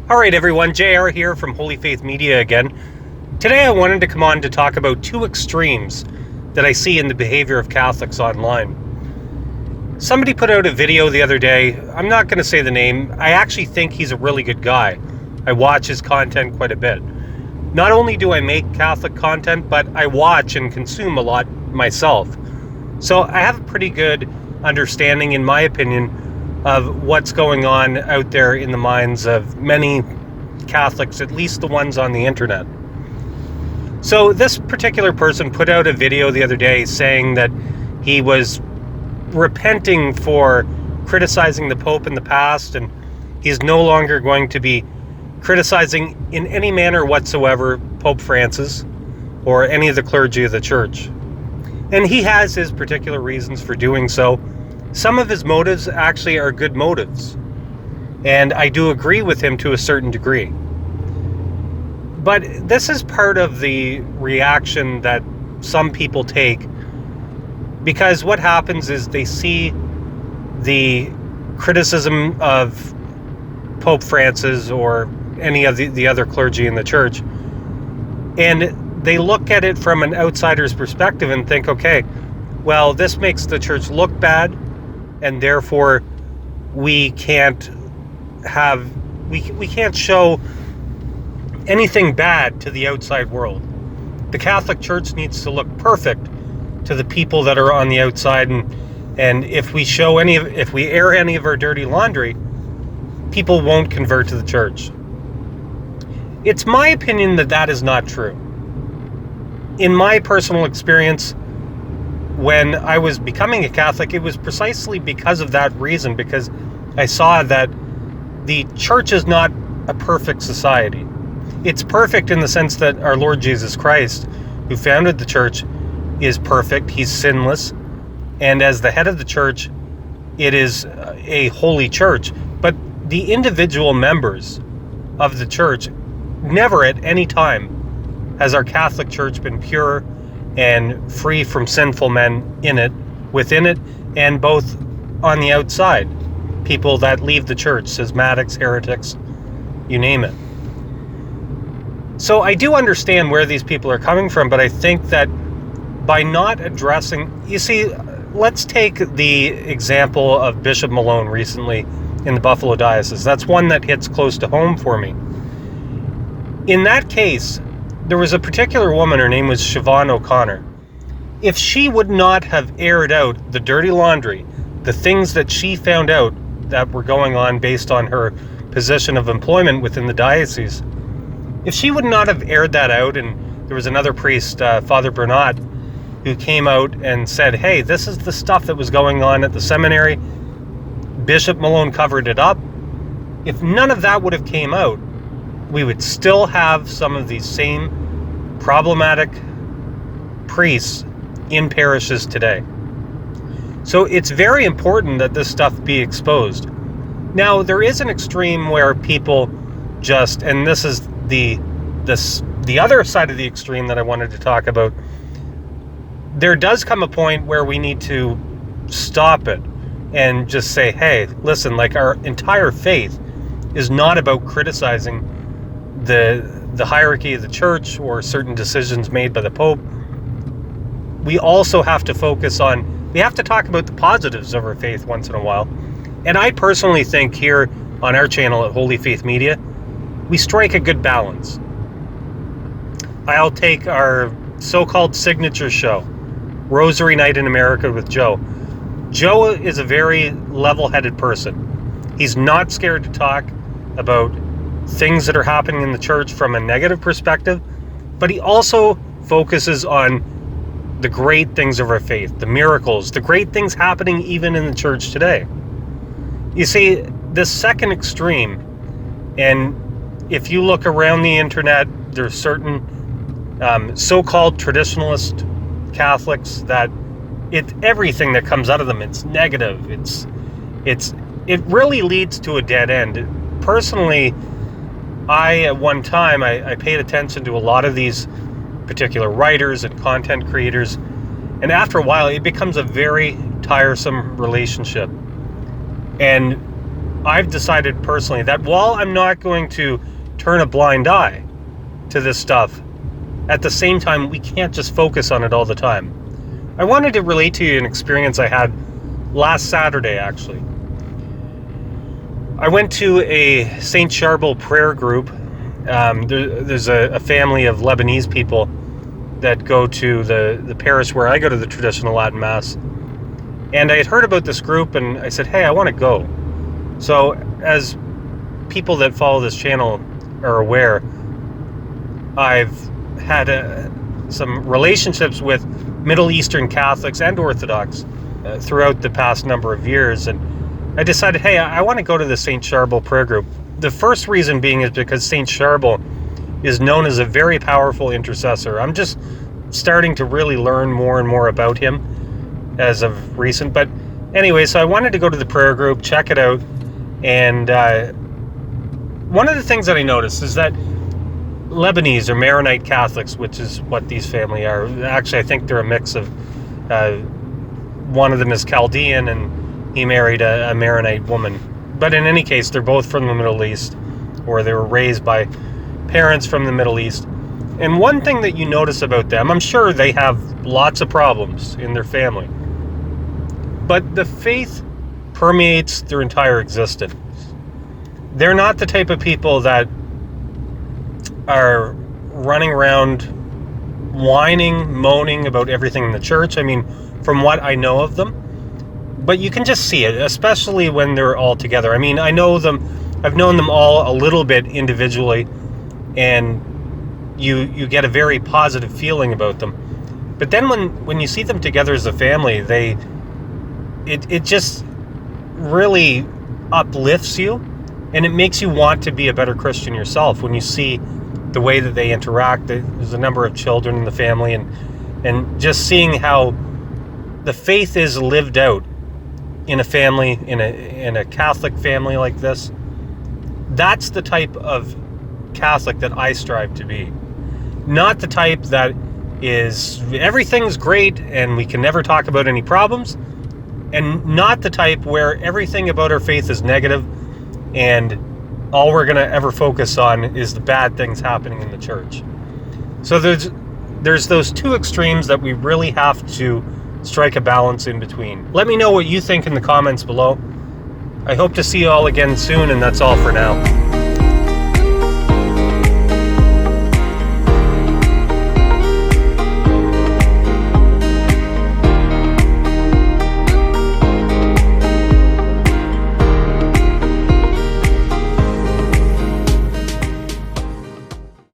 All right, everyone, JR here from HolyFaith Media again. Today I wanted to come on to talk about two extremes that I see in the behavior of Catholics online. Somebody put out a video the other day. I'm not going to say the name. I actually think he's a really good guy. I watch his content quite a bit. Not only do I make Catholic content, but I watch and consume a lot myself. So I have a pretty good understanding, in my opinion, of what's going on out there in the minds of many Catholics, at least the ones on the internet. So this particular person put out a video the other day saying that he was repenting for criticizing the Pope in the past, and he's no longer going to be criticizing in any manner whatsoever Pope Francis or any of the clergy of the church. And he has his particular reasons for doing so. Some of his motives actually are good motives, and I do agree with him to a certain degree. But this is part of the reaction that some people take, because what happens is they see the criticism of Pope Francis or any of the other clergy in the church, and they look at it from an outsider's perspective and think, okay, well, this makes the church look bad, and therefore we can't show anything bad to the outside world. The Catholic Church needs to look perfect to the people that are on the outside, and if we air any of our dirty laundry, people won't convert to the church. It's my opinion that that is not true. In my personal experience, when I was becoming a Catholic, it was precisely because of that reason, because I saw that the church is not a perfect society. It's perfect in the sense that our Lord Jesus Christ, who founded the church, is perfect. He's sinless. And as the head of the church, it is a holy church. But the individual members of the church, never at any time has our Catholic Church been pure and free from sinful men within it, and both on the outside. People that leave the church, schismatics, heretics, you name it. So I do understand where these people are coming from, but I think that by not addressing, you see, let's take the example of Bishop Malone recently in the Buffalo Diocese. That's one that hits close to home for me. In that case, there was a particular woman, her name was Siobhan O'Connor. If she would not have aired out the dirty laundry, the things that she found out that were going on based on her position of employment within the diocese, if she would not have aired that out, and there was another priest, Father Bernat, who came out and said, hey, this is the stuff that was going on at the seminary, Bishop Malone covered it up. If none of that would have came out, we would still have some of these same problematic priests in parishes today. So it's very important that this stuff be exposed. Now, there is an extreme where people just, and this is the other side of the extreme that I wanted to talk about, there does come a point where we need to stop it and just say, hey, listen, like, our entire faith is not about criticizing the hierarchy of the church or certain decisions made by the Pope. We also have to we have to talk about the positives of our faith once in a while. And I personally think here on our channel at HolyFaith Media, we strike a good balance. I'll take our so-called signature show, Rosary Night in America with Joe. Joe is a very level-headed person. He's not scared to talk about things that are happening in the church from a negative perspective, but he also focuses on the great things of our faith, the miracles, the great things happening even in the church today. You see, this second extreme, and if you look around the internet, there's certain so-called traditionalist Catholics that everything that comes out of them, it's negative. It really leads to a dead end. Personally, at one time, I paid attention to a lot of these particular writers and content creators, and after a while, it becomes a very tiresome relationship. And I've decided personally that while I'm not going to turn a blind eye to this stuff, at the same time, we can't just focus on it all the time. I wanted to relate to you an experience I had last Saturday, actually. I went to a St. Charbel prayer group. There's a family of Lebanese people that go to the parish where I go to the traditional Latin Mass. And I had heard about this group, and I said, hey, I want to go. So, as people that follow this channel are aware, I've had some relationships with Middle Eastern Catholics and Orthodox throughout the past number of years, and I decided, hey, I want to go to the St. Charbel prayer group. The first reason being is because St. Charbel is known as a very powerful intercessor. I'm just starting to really learn more and more about him as of recent. But anyway, so I wanted to go to the prayer group, check it out, and one of the things that I noticed is that Lebanese or Maronite Catholics, which is what these family are, actually I think they're a mix of, one of them is Chaldean and he married a Maronite woman. But in any case, they're both from the Middle East, or they were raised by parents from the Middle East. And one thing that you notice about them, I'm sure they have lots of problems in their family, but the faith permeates their entire existence. They're not the type of people that are running around whining, moaning about everything in the church. I mean, from what I know of them. But you can just see it, especially when they're all together. I mean, I know them, I've known them all a little bit individually, and you get a very positive feeling about them. But then when you see them together as a family, it just really uplifts you, and it makes you want to be a better Christian yourself when you see the way that they interact. There's a number of children in the family, and just seeing how the faith is lived out in a family, in a Catholic family like this. That's the type of Catholic that I strive to be. Not the type that is everything's great and we can never talk about any problems, and not the type where everything about our faith is negative and all we're going to ever focus on is the bad things happening in the church. So there's those two extremes that we really have to strike a balance in between. Let me know what you think in the comments below. I hope to see you all again soon, and that's all for now.